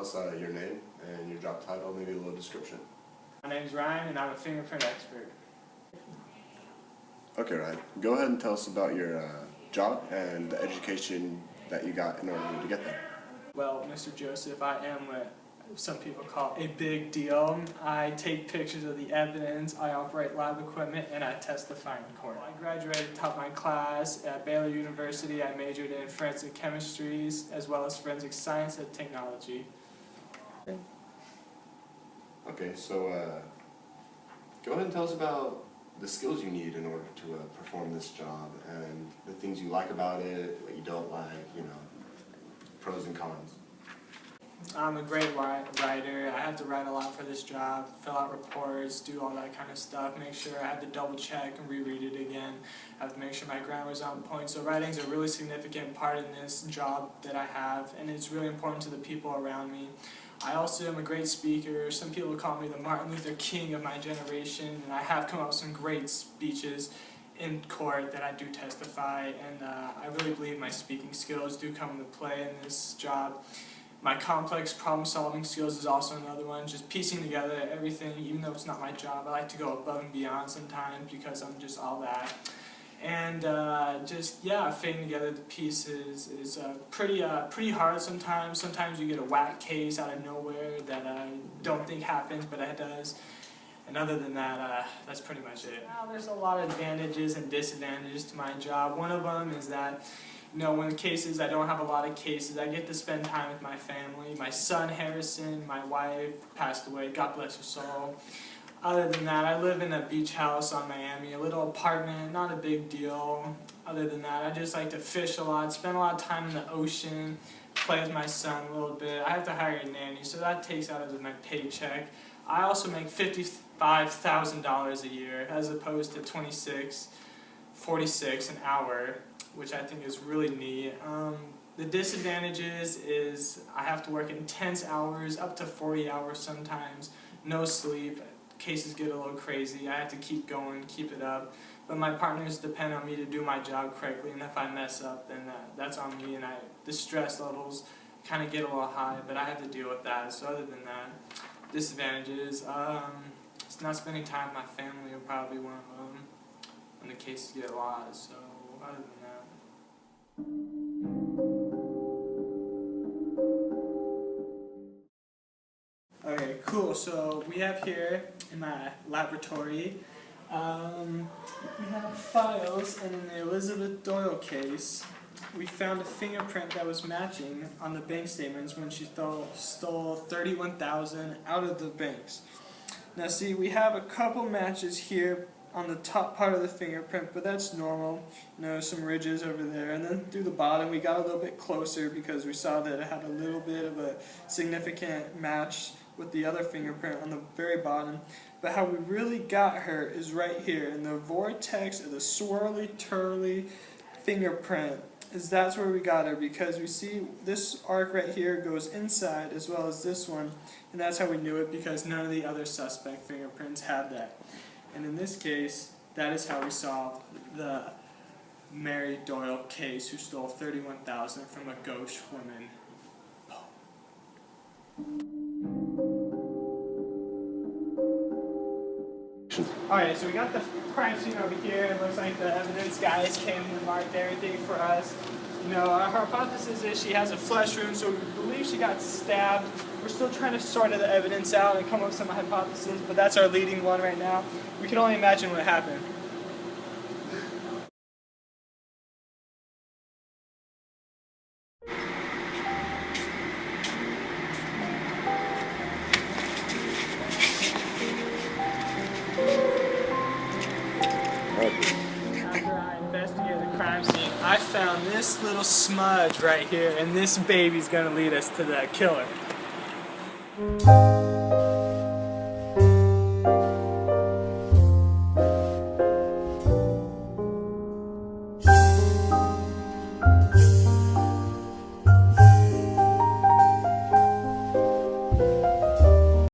us your name and your job title, maybe a little description. My name's Ryan, and I'm a fingerprint expert. Okay, Ryan. Go ahead and tell us about your job and the education that you got in order to get there. Well, Mr. Joseph, I am what some people call a big deal. I take pictures of the evidence, I operate lab equipment, and I testify in court. I graduated top of my class at Baylor University. I majored in forensic chemistries as well as forensic science and technology. Okay, so go ahead and tell us about the skills you need in order to perform this job and the things you like about it, what you don't like, you know, pros and cons. I'm a great writer. I have to write a lot for this job, fill out reports, do all that kind of stuff, make sure I have to double check and reread it again. I have to make sure my grammar's on point. So writing's a really significant part in this job that I have, and it's really important to the people around me. I also am a great speaker. Some people call me the Martin Luther King of my generation, and I have come up with some great speeches in court that I do testify, and I really believe my speaking skills do come into play in this job. My complex problem-solving skills is also another one, just piecing together everything, even though it's not my job. I like to go above and beyond sometimes because I'm just all that. And fitting together the pieces is pretty hard sometimes. Sometimes you get a whack case out of nowhere that I don't think happens, but it does. And other than that, that's pretty much it. Now, there's a lot of advantages and disadvantages to my job. One of them is that, you know, when cases, I don't have a lot of cases. I get to spend time with my family. My son, Harrison, my wife passed away. God bless her soul. Other than that, I live in a beach house on Miami, a little apartment, not a big deal. Other than that, I just like to fish a lot, spend a lot of time in the ocean, play with my son a little bit. I have to hire a nanny, so that takes out of my paycheck. I also make $55,000 a year as opposed to $46 an hour, which I think is really neat. The disadvantages is I have to work intense hours, up to 40 hours sometimes, no sleep. Cases get a little crazy. I have to keep going, keep it up. But my partners depend on me to do my job correctly, and if I mess up, then that's on me, and the stress levels kind of get a little high, but I have to deal with that. So other than that, disadvantages, it's not spending time with my family are probably one of them when the cases get a lot, so other than that. Okay, cool. So we have here in my laboratory, we have files, and in the Elizabeth Doyle case, we found a fingerprint that was matching on the bank statements when she stole $31,000 out of the banks. Now see, we have a couple matches here on the top part of the fingerprint, but that's normal. You know, some ridges over there, and then through the bottom we got a little bit closer because we saw that it had a little bit of a significant match with the other fingerprint on the very bottom. But how we really got her is right here in the vortex of the swirly, twirly fingerprint. That's where we got her, because we see this arc right here goes inside as well as this one, and that's how we knew it, because none of the other suspect fingerprints had that. And in this case, that is how we solved the Mary Doyle case, who stole $31,000 from a ghost woman. Alright, so we got the crime scene over here. It looks like the evidence guys came and marked everything for us. You know, our hypothesis is she has a flesh wound, so we believe she got stabbed. We're still trying to sort the evidence out and come up with some hypotheses, but that's our leading one right now. We can only imagine what happened. After I investigated the crime scene, I found this little smudge right here, and this baby's gonna lead us to the killer.